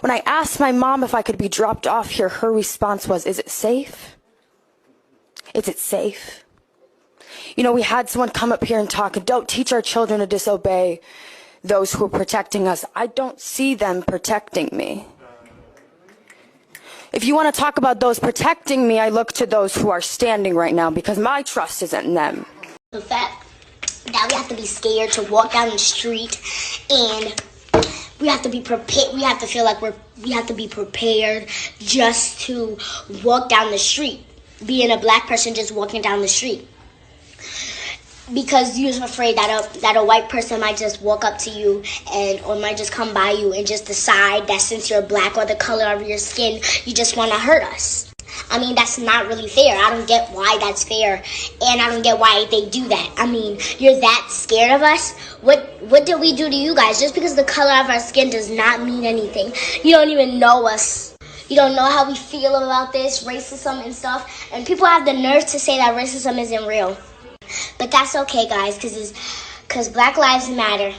When I asked my mom if I could be dropped off here, her response was, "Is it safe? Is it safe?" You know, we had someone come up here and talk, don't teach our children to disobey those who are protecting us. I don't see them protecting me. If you want to talk about those protecting me, I look to those who are standing right now because my trust isn't in them. The fact that we have to be scared to walk down the street, and we have to be prepared. We have to feel like we have to be prepared just to walk down the street. Being a black person just walking down the street. Because you're afraid that a white person might just walk up to you or might just come by you and just decide that since you're black or the color of your skin, you just want to hurt us. I mean, that's not really fair. I don't get why that's fair, and I don't get why they do that. I mean, you're that scared of us? What did we do to you guys? Just because the color of our skin does not mean anything. You don't even know us. You don't know how we feel about this, racism and stuff. And people have the nerve to say that racism isn't real. But that's okay, guys, because Black Lives Matter.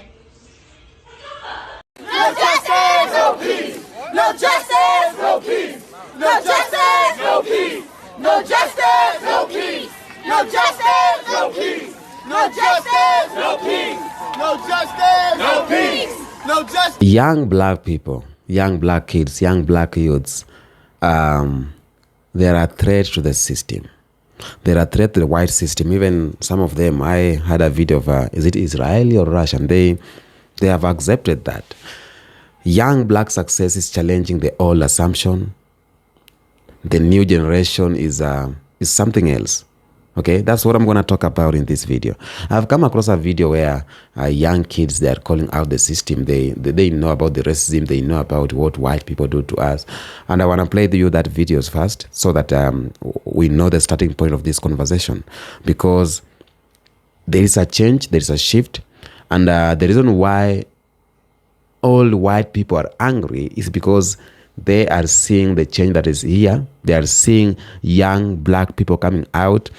No justice, no peace. No justice, no peace. No justice, no peace. No justice, no peace. No justice, no peace. No justice, no peace. No justice, no peace. No justice. Young black people, young black kids, young black youths, they are a threat to the system. They're a threat to the white system. Even some of them, I had a video of, is it Israeli or Russian? They have accepted that. Young black success is challenging the old assumption. The new generation is something else. Okay, that's what I'm going to talk about in this video. I've come across a video where young kids, they are calling out the system. They know about the racism. They know about what white people do to us. And I want to play you that videos first so that we know the starting point of this conversation. Because there is a change, there is a shift. And the reason why all white people are angry is because they are seeing the change that is here. They are seeing young black people coming out,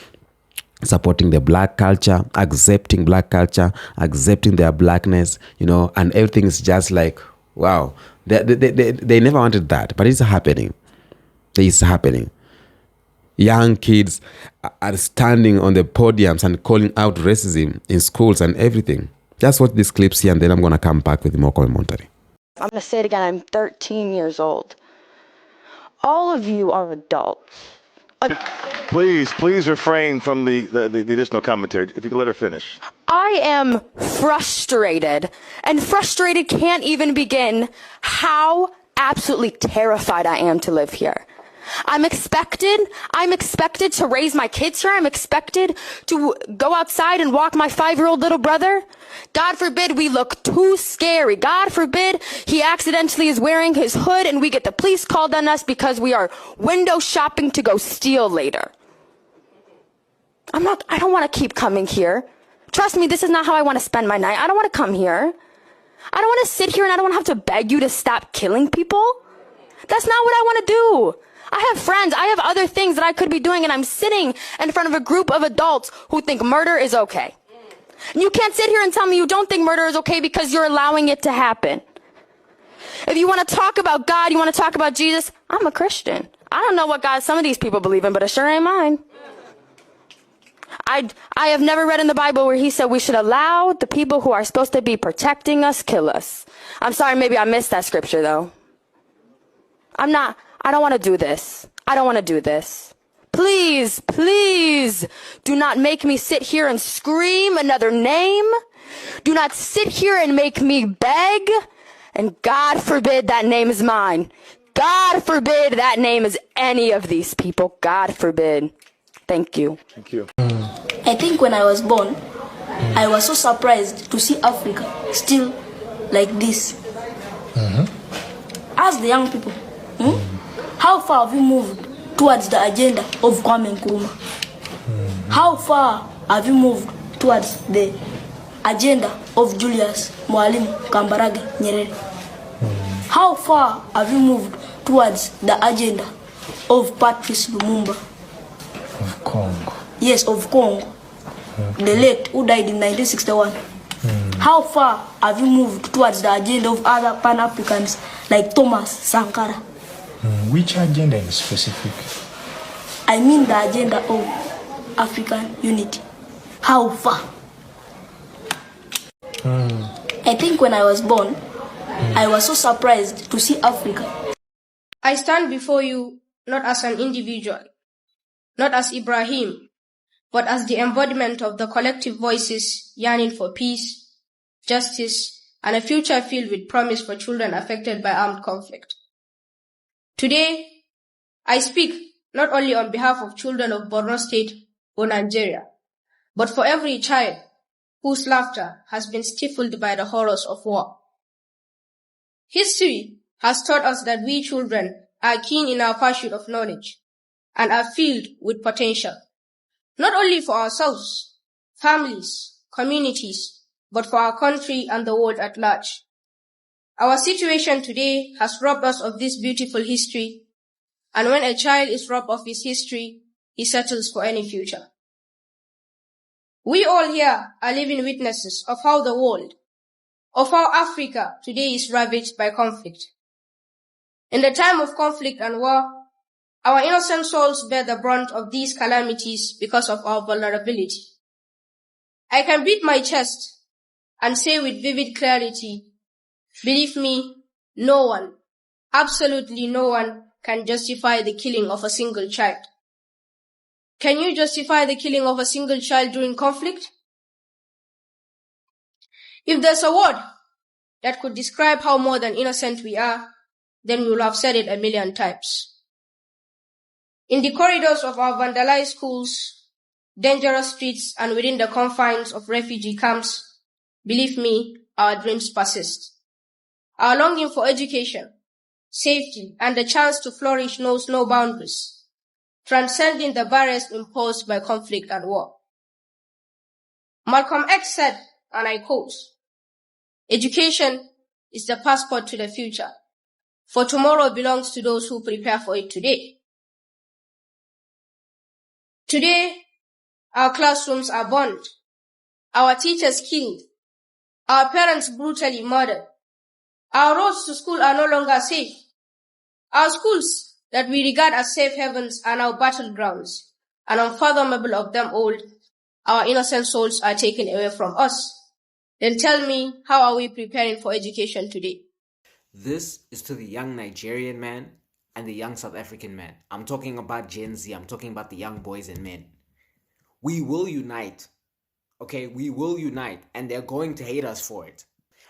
supporting the black culture, accepting black culture, accepting their blackness, you know, and everything is just like, wow. They never wanted that, but it's happening. It's happening. Young kids are standing on the podiums and calling out racism in schools and everything. Just watch these clips here, and then I'm going to come back with more commentary. I'm going to say it again. I'm 13 years old. All of you are adults. Please refrain from the additional commentary. If you could let her finish. I am frustrated, and frustrated can't even begin how absolutely terrified I am to live here. I'm expected to raise my kids here. I'm expected to go outside and walk my 5-year-old little brother. God forbid we look too scary. God forbid he accidentally is wearing his hood and we get the police called on us because we are window shopping to go steal later. I don't want to keep coming here. Trust me, this is not how I want to spend my night. I don't want to come here. I don't want to sit here and I don't want to have to beg you to stop killing people. That's not what I want to do. I have friends, I have other things that I could be doing, and I'm sitting in front of a group of adults who think murder is okay. And you can't sit here and tell me you don't think murder is okay because you're allowing it to happen. If you want to talk about God, you want to talk about Jesus, I'm a Christian. I don't know what God some of these people believe in, but it sure ain't mine. I have never read in the Bible where he said we should allow the people who are supposed to be protecting us kill us. I'm sorry, maybe I missed that scripture though. I don't want to do this. I don't want to do this. Please, please do not make me sit here and scream another name. Do not sit here and make me beg. And God forbid that name is mine. God forbid that name is any of these people. God forbid. Thank you. Thank you. I think when I was born, I was so surprised to see Africa still like this. Ask the young people. How far have you moved towards the agenda of Kwame Nkrumah? How far have you moved towards the agenda of Julius Mwalimu Kambarage Nyerere? How far have you moved towards the agenda of Patrice Lumumba? Of Congo. Yes, of Congo. The late, who died in 1961. How far have you moved towards the agenda of other Pan-Africans like Thomas Sankara? Which agenda in specific? I mean the agenda of African unity. How far? I think when I was born, I was so surprised to see Africa. I stand before you not as an individual, not as Ibrahim, but as the embodiment of the collective voices yearning for peace, justice, and a future filled with promise for children affected by armed conflict. Today, I speak not only on behalf of children of Borno State or Nigeria, but for every child whose laughter has been stifled by the horrors of war. History has taught us that we children are keen in our pursuit of knowledge and are filled with potential, not only for ourselves, families, communities, but for our country and the world at large. Our situation today has robbed us of this beautiful history, and when a child is robbed of his history, he settles for any future. We all here are living witnesses of how the world, of how Africa today is ravaged by conflict. In the time of conflict and war, our innocent souls bear the brunt of these calamities because of our vulnerability. I can beat my chest and say with vivid clarity, believe me, no one, absolutely no one, can justify the killing of a single child. Can you justify the killing of a single child during conflict? If there's a word that could describe how more than innocent we are, then we will have said it a million times. In the corridors of our vandalized schools, dangerous streets, and within the confines of refugee camps, believe me, our dreams persist. Our longing for education, safety, and the chance to flourish knows no boundaries, transcending the barriers imposed by conflict and war. Malcolm X said, and I quote, "Education is the passport to the future, for tomorrow belongs to those who prepare for it today." Today, our classrooms are burned, our teachers killed, our parents brutally murdered. Our roads to school are no longer safe. Our schools that we regard as safe havens are now battlegrounds, and unfathomable of them all, our innocent souls are taken away from us. Then tell me, how are we preparing for education today? This is to the young Nigerian man and the young South African man. I'm talking about Gen Z. I'm talking about the young boys and men. We will unite. Okay, we will unite, and they're going to hate us for it.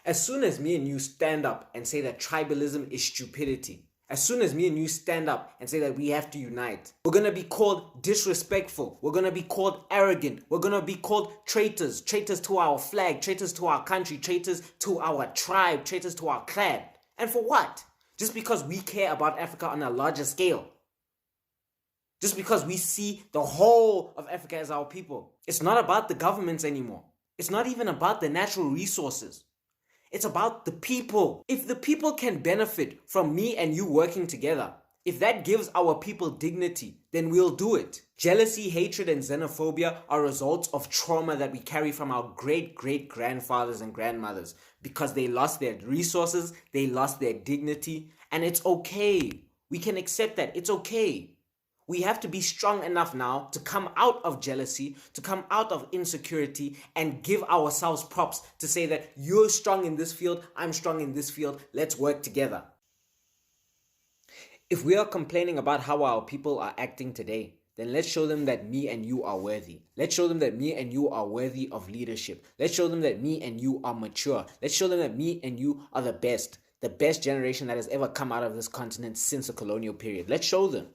As soon as me and you stand up and say that tribalism is stupidity, as soon as me and you stand up and say that we have to unite, we're going to be called disrespectful. We're going to be called arrogant. We're going to be called traitors. Traitors to our flag, traitors to our country, traitors to our tribe, traitors to our clan. And for what? Just because we care about Africa on a larger scale. Just because we see the whole of Africa as our people. It's not about the governments anymore. It's not even about the natural resources. It's about the people. If the people can benefit from me and you working together, if that gives our people dignity, then we'll do it. Jealousy, hatred, and xenophobia are results of trauma that we carry from our great-great-grandfathers and grandmothers because they lost their resources, they lost their dignity, and it's okay. We can accept that. It's okay. We have to be strong enough now to come out of jealousy, to come out of insecurity, and give ourselves props to say that you're strong in this field, I'm strong in this field, let's work together. If we are complaining about how our people are acting today, then let's show them that me and you are worthy. Let's show them that me and you are worthy of leadership. Let's show them that me and you are mature. Let's show them that me and you are the best generation that has ever come out of this continent since the colonial period. Let's show them.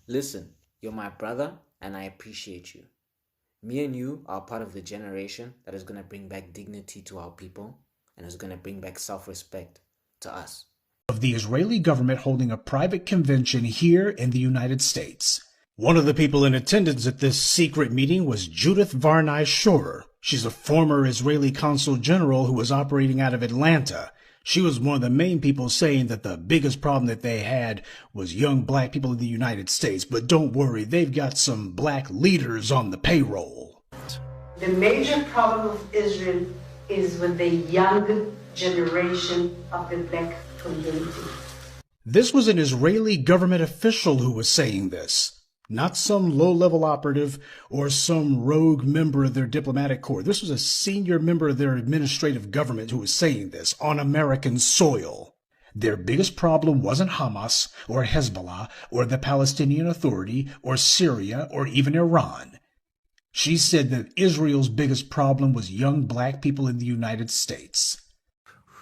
Listen, you're my brother and I appreciate you. Me and you are part of the generation that is going to bring back dignity to our people and is going to bring back self-respect to us. Of the Israeli government holding a private convention here in the United States. One of the people in attendance at this secret meeting was Judith Varnai Shorer. She's a former Israeli consul general who was operating out of Atlanta. She was one of the main people saying that the biggest problem that they had was young black people in the United States. But don't worry, they've got some black leaders on the payroll. The major problem of Israel is with the young generation of the black community. This was an Israeli government official who was saying this, not some low-level operative or some rogue member of their diplomatic corps. This was a senior member of their administrative government who was saying this on American soil. Their biggest problem wasn't Hamas or Hezbollah or the Palestinian Authority or Syria or even Iran. She said that Israel's biggest problem was young black people in the United States.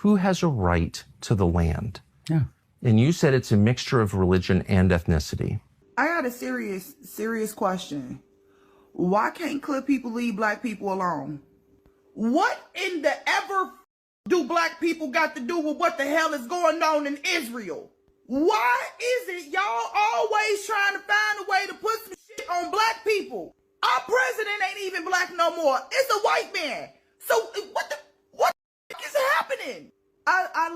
Who has a right to the land? Yeah. And you said it's a mixture of religion and ethnicity. I got a serious question. Why can't Clip people leave black people alone? What in the ever do black people got to do with what the hell is going on in Israel? Why is it y'all always trying to find a way to put some shit on black people? Our president ain't even black no more. It's a white man. So what the is happening? I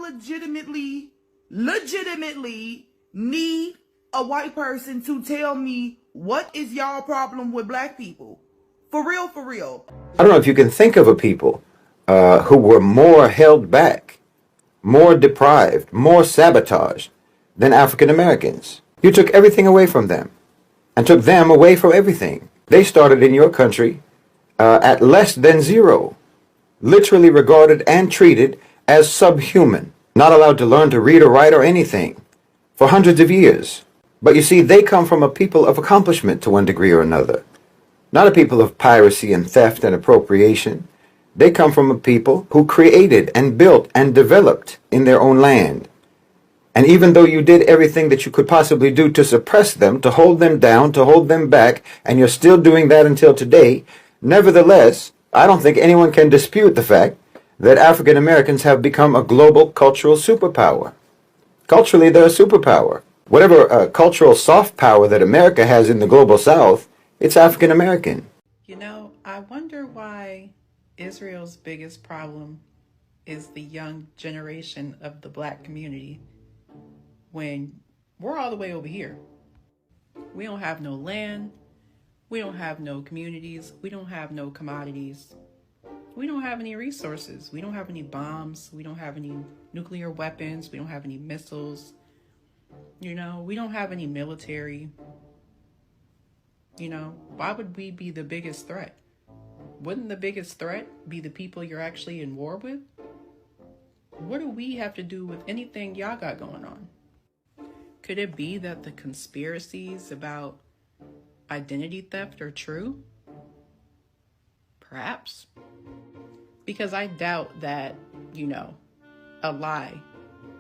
legitimately need a white person to tell me what is y'all problem with black people. For real, for real. I don't know if you can think of a people who were more held back, more deprived, more sabotaged than African Americans. You took everything away from them and took them away from everything. They started in your country at less than zero, literally regarded and treated as subhuman, not allowed to learn to read or write or anything for hundreds of years. But you see, they come from a people of accomplishment to one degree or another, not a people of piracy and theft and appropriation. They come from a people who created and built and developed in their own land. And even though you did everything that you could possibly do to suppress them, to hold them down, to hold them back, and you're still doing that until today, nevertheless, I don't think anyone can dispute the fact that African Americans have become a global cultural superpower. Culturally, they're a superpower. Whatever cultural soft power that America has in the global South, it's African American. You know, I wonder why Israel's biggest problem is the young generation of the black community when we're all the way over here. We don't have no land. We don't have no communities. We don't have no commodities. We don't have any resources. We don't have any bombs. We don't have any nuclear weapons. We don't have any missiles. You know, we don't have any military. You know, why would we be the biggest threat? Wouldn't the biggest threat be the people you're actually in war with? What do we have to do with anything y'all got going on? Could it be that the conspiracies about identity theft are true? Perhaps. Because I doubt that, you know, a lie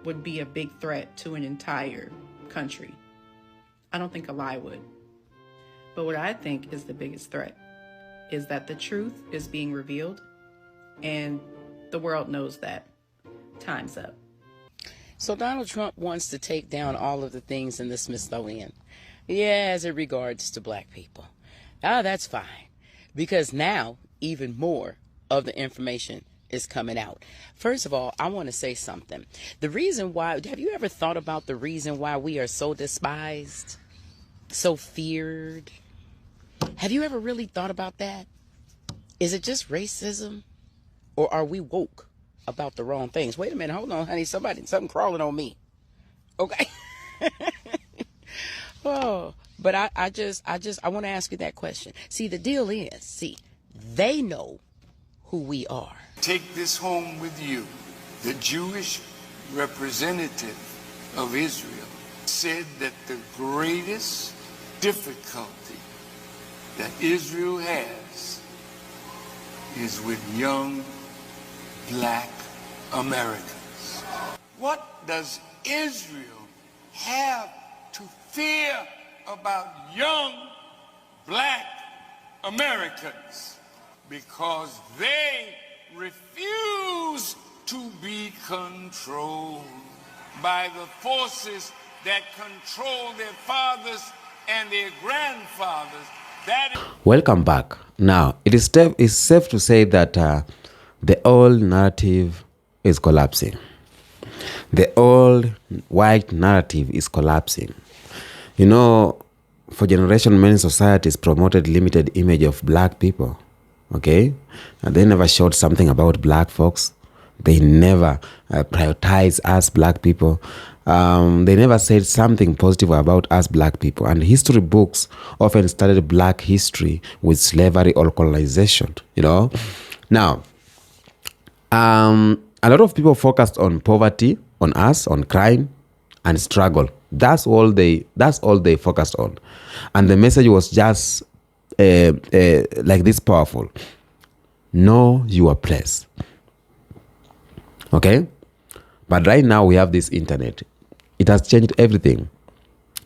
would be a big threat to an entire country. I don't think a lie would. But what I think is the biggest threat is that the truth is being revealed and the world knows that. Time's up. So Donald Trump wants to take down all of the things in the Smithsonian. Yeah, as it regards to black people. That's fine. Because now, even more of the information is coming out. First of all, I want to say something. The reason why, have you ever thought about the reason why we are so despised, so feared? Have you ever really thought about that? Is it just racism? Or are we woke about the wrong things? Wait a minute, hold on, honey. Something crawling on me. Okay. Oh, but I want to ask you that question. See, the deal is, they know who we are. Take this home with you. The Jewish representative of Israel said that the greatest difficulty that Israel has is with young black Americans. What does Israel have to fear about young black Americans? Because they refuse to be controlled by the forces that control their fathers and their grandfathers. Welcome back. Now, it is safe to say that the old narrative is collapsing. The old white narrative is collapsing. You know, for generations, many societies promoted limited image of black people. Okay, and they never showed something about black folks. They never prioritized us black people. They never said something positive about us black people. And history books often studied black history with slavery or colonization, you know. Now, a lot of people focused on poverty, on us, on crime and struggle. That's all they focused on. And the message was just like this powerful. Know your place. Okay? But right now we have this internet. It has changed everything.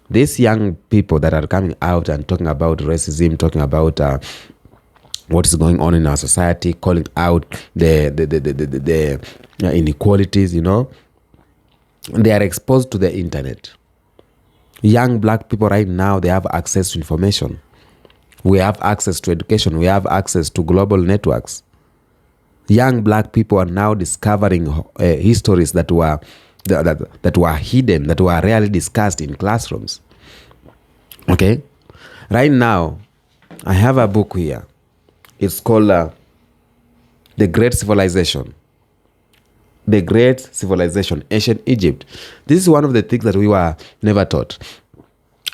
These young people that are coming out and talking about racism, talking about what is going on in our society, calling out the inequalities, you know, they are exposed to the internet. Young black people right now, they have access to information. We have access to education. We have access to global networks. Young black people are now discovering histories that were hidden, that were rarely discussed in classrooms. Okay? Right now, I have a book here. It's called The Great Civilization. The Great Civilization, Ancient Egypt. This is one of the things that we were never taught.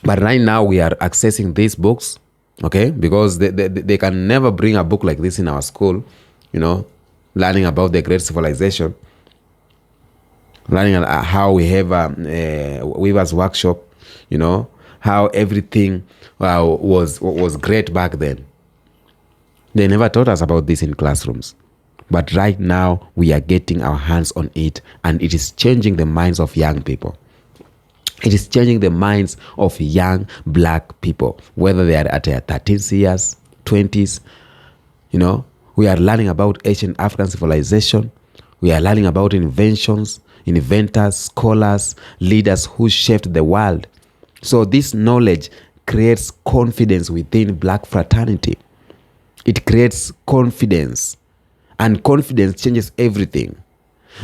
But right now, we are accessing these books, okay? Because they can never bring a book like this in our school, you know, learning about the Great Civilization, learning how we have a weaver's workshop, you know, how everything was great back then. They never taught us about this in classrooms. But right now, we are getting our hands on it, and it is changing the minds of young people. It is changing the minds of young black people, whether they are at their 13th years, 20s, you know. We are learning about ancient African civilization. We are learning about inventions, inventors, scholars, leaders who shaped the world. So this knowledge creates confidence within black fraternity. It creates confidence, and confidence changes everything.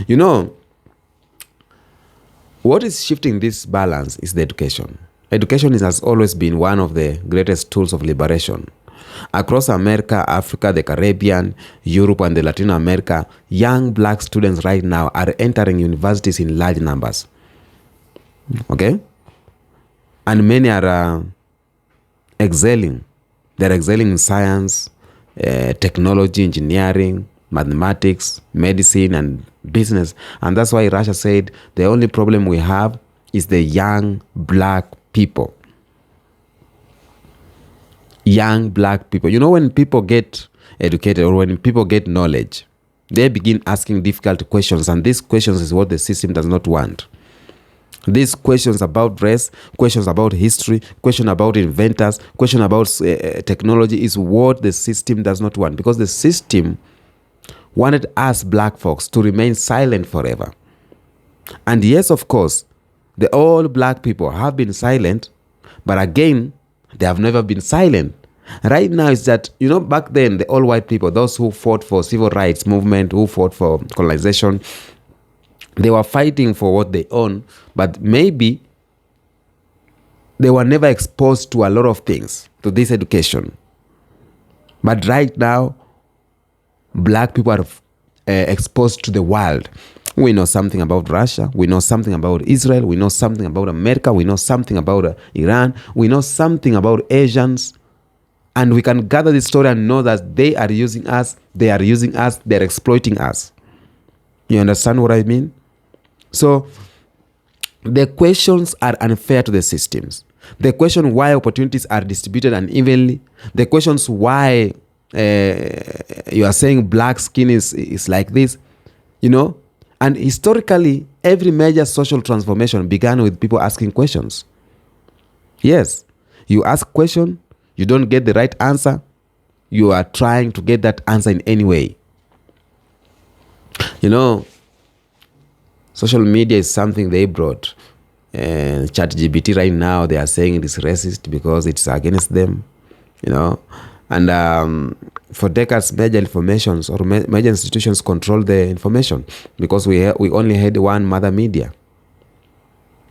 You know, what is shifting this balance is the education. Education has always been one of the greatest tools of liberation. Across America, Africa, the Caribbean, Europe, and the Latin America, young black students right now are entering universities in large numbers. Okay? And many are excelling. They're excelling in science, technology, engineering, mathematics, medicine, and business. And that's why Russia said the only problem we have is the young black people. Young black people. You know, when people get educated or when people get knowledge, they begin asking difficult questions, and these questions is what the system does not want. These questions about race, questions about history, question about inventors, question about technology is what the system does not want, because the system wanted us black folks to remain silent forever. And yes, of course, the all black people have been silent, but again, they have never been silent. Right now is that, you know, back then, the all white people, those who fought for civil rights movement, who fought for colonization, they were fighting for what they own, but maybe they were never exposed to a lot of things, to this education. But right now, black people are exposed to the world. We know something about Russia. We know something about Israel. We know something about America. We know something about Iran. We know something about Asians. And we can gather this story and know that they are using us. They are using us. They are exploiting us. You understand what I mean? So the questions are unfair to the systems. The question why opportunities are distributed unevenly. The questions why you are saying black skin is like this, you know. And historically, every major social transformation began with people asking questions. Yes, you ask a question, you don't get the right answer, you are trying to get that answer in any way. You know, social media is something they brought. ChatGPT right now, they are saying it is racist because it's against them, you know. And for decades, major informations or major institutions control the information because we only had one mother media.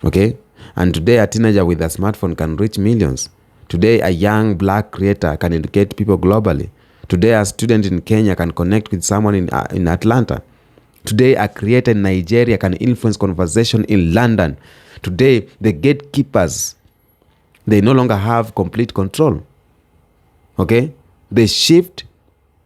Okay? And today, a teenager with a smartphone can reach millions. Today, a young black creator can educate people globally. Today, a student in Kenya can connect with someone in Atlanta. Today, a creator in Nigeria can influence conversation in London. Today, the gatekeepers, they no longer have complete control. Okay? The shift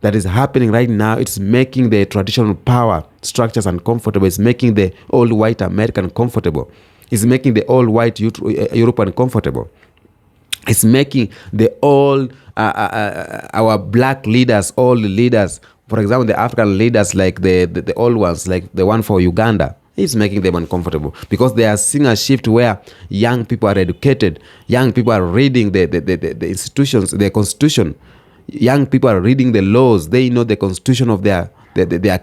that is happening right now, it's making the traditional power structures uncomfortable. It's making the old white American comfortable. It's making the old white European comfortable. It's making the old, our black leaders, all the leaders, for example, the African leaders, like the old ones, like the one for Uganda, it's making them uncomfortable because they are seeing a shift where young people are educated, young people are reading the institutions, the constitution, young people are reading the laws, they know the constitution of their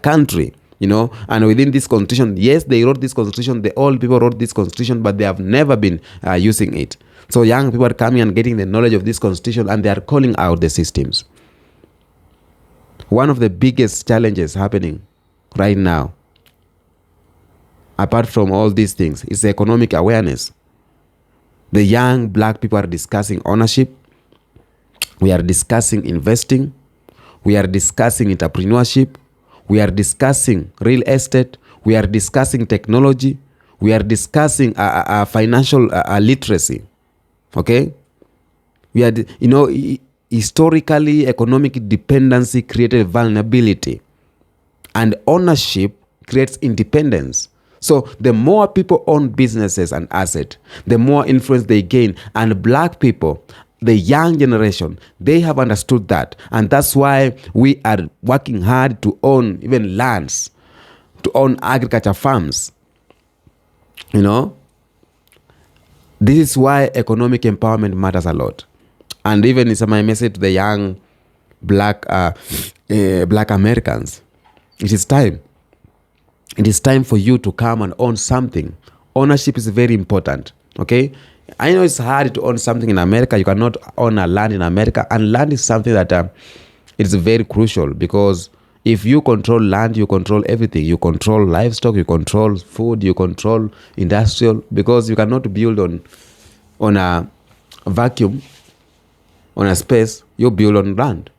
country, you know, and within this constitution, yes, they wrote this constitution, the old people wrote this constitution, but they have never been using it. So young people are coming and getting the knowledge of this constitution, and they are calling out the systems. One of the biggest challenges happening right now, apart from all these things, is economic awareness. The young black people are discussing ownership. We are discussing investing. We are discussing entrepreneurship. We are discussing real estate. We are discussing technology. We are discussing financial literacy. Okay? We are, historically, economic dependency created vulnerability, and ownership creates independence. So the more people own businesses and assets, the more influence they gain. And black people, the young generation, they have understood that. And that's why we are working hard to own even lands, to own agriculture farms. You know? This is why economic empowerment matters a lot. And even it's my message to the young black Americans. It is time. It is time for you to come and own something. Ownership is very important. Okay? I know it's hard to own something in America. You cannot own a land in America. And land is something that it is very crucial, because if you control land, you control everything. You control livestock, you control food, you control industrial, because you cannot build on a vacuum, on a space. You build on land.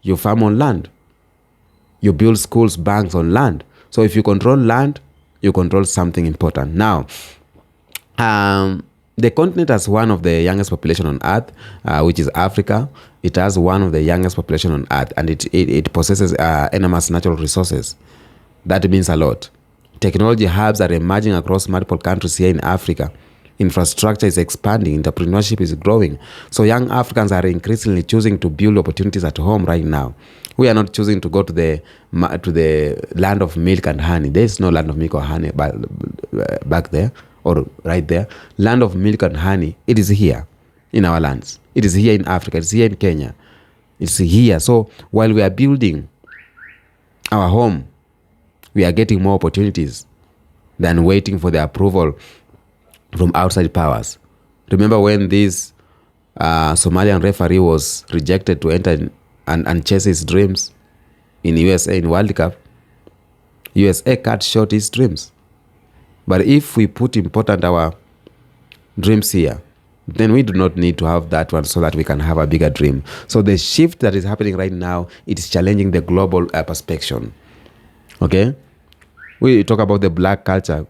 You farm on land. You build schools, banks on land. So if you control land, you control something important. Now, the continent has one of the youngest population on earth, which is Africa. It has one of the youngest population on earth, and it possesses enormous natural resources. That means a lot. Technology hubs are emerging across multiple countries here in Africa. Infrastructure is expanding. Entrepreneurship is growing. So young Africans are increasingly choosing to build opportunities at home right now. We are not choosing to go to the land of milk and honey. There is no land of milk or honey back there or right there. Land of milk and honey, it is here in our lands. It is here in Africa. It's here in Kenya. It's here. So while we are building our home, we are getting more opportunities than waiting for the approval from outside powers. Remember when this Somalian referee was rejected to enter and chase his dreams in USA in World Cup? USA cut short his dreams. But if we put important our dreams here, then we do not need to have that one so that we can have a bigger dream. So the shift that is happening right now, it is challenging the global perspective. Okay? We talk about the black culture.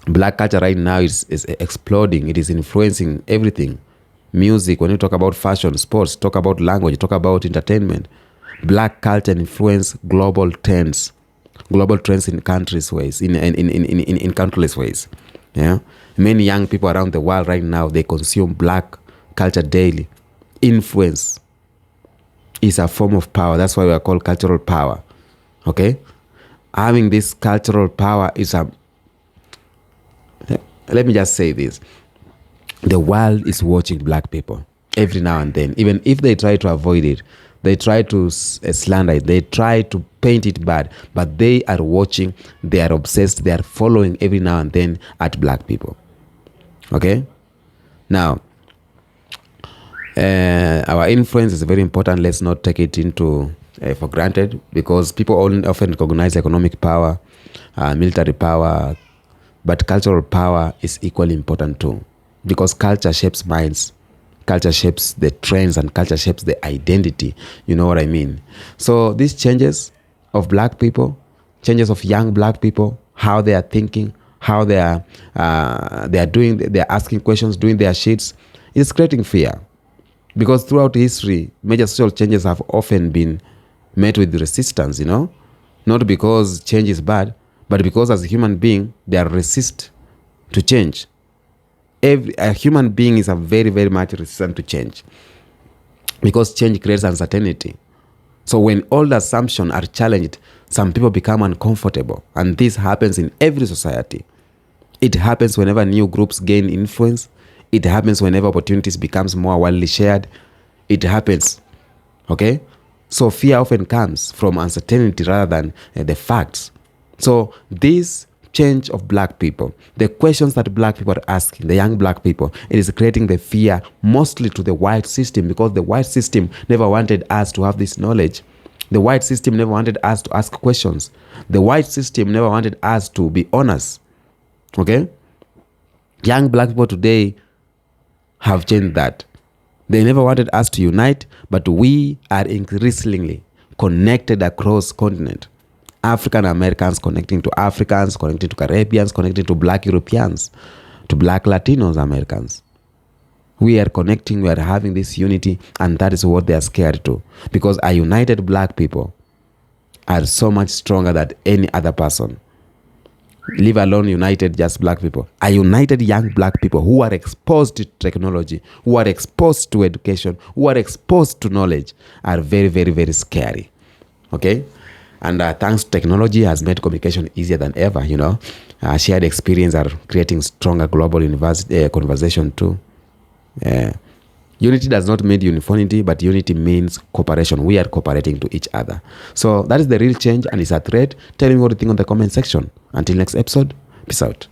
Black culture right now is exploding. It is influencing everything. Music, when you talk about fashion, sports, talk about language, talk about entertainment. Black culture influence global trends in countries ways, in countless ways. Yeah, many young people around the world right now, they consume black culture daily. Influence is a form of power. That's why we are called cultural power. Okay, having this cultural power is a. Let me just say this. The world is watching black people every now and then. Even if they try to avoid it, they try to slander it, they try to paint it bad, but they are watching, they are obsessed, they are following every now and then at black people. Okay? Now, our influence is very important. Let's not take it into for granted, because people often recognize economic power, military power, but cultural power is equally important too. Because culture shapes minds, culture shapes the trends, and culture shapes the identity. You know what I mean? So these changes of black people, changes of young black people, how they are thinking, how they are asking questions, doing their shits, is creating fear. Because throughout history, major social changes have often been met with resistance, you know? Not because change is bad, but because as a human being, they are resist to change. A human being is a very, very much resistant to change. Because change creates uncertainty. So when old assumptions are challenged, some people become uncomfortable. And this happens in every society. It happens whenever new groups gain influence. It happens whenever opportunities becomes more widely shared. It happens. Okay? So fear often comes from uncertainty rather than the facts. So this change of black people, the questions that black people are asking, the young black people, it is creating the fear mostly to the white system, because the white system never wanted us to have this knowledge. The white system never wanted us to ask questions. The white system never wanted us to be honest. Okay? Young black people today have changed that. They never wanted us to unite, but we are increasingly connected across continent. African Americans connecting to Africans, connecting to Caribbeans, connecting to black Europeans, to black Latinos Americans. We are connecting, we are having this unity, and that is what they are scared to. Because a united black people are so much stronger than any other person. Leave alone united just black people. A united young black people who are exposed to technology, who are exposed to education, who are exposed to knowledge are very, very, very scary. Okay? And thanks to technology has made communication easier than ever, you know. Shared experience are creating stronger global conversation too. Unity does not mean uniformity, but unity means cooperation. We are cooperating to each other. So that is the real change, and it's a threat. Tell me what you think on the comment section. Until next episode, peace out.